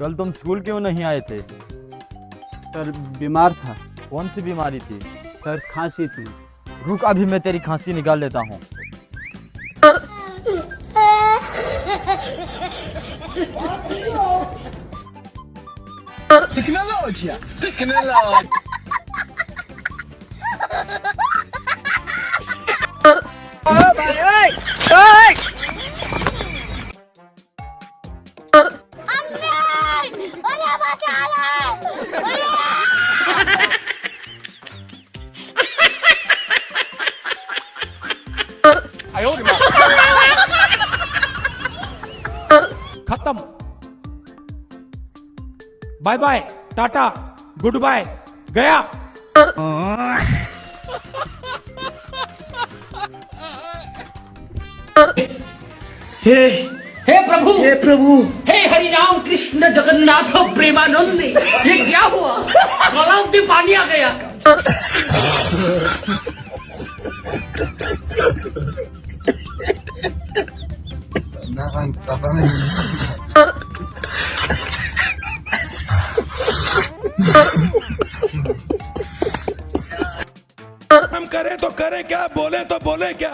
कल तुम स्कूल क्यों नहीं आए थे? सर बीमार था। कौन सी बीमारी थी? सर खांसी थी। रुक, अभी मैं तेरी खांसी निकाल लेता हूँ। Tecnologia! खत्म। बाय बाय, टाटा, गुड बाय, गया। हे प्रभु, हे हरि राम कृष्ण जगन्नाथ प्रेमानंद, ये क्या हुआ? तालाब में पानी आ गया। हम करें तो करें क्या, बोले तो बोले क्या।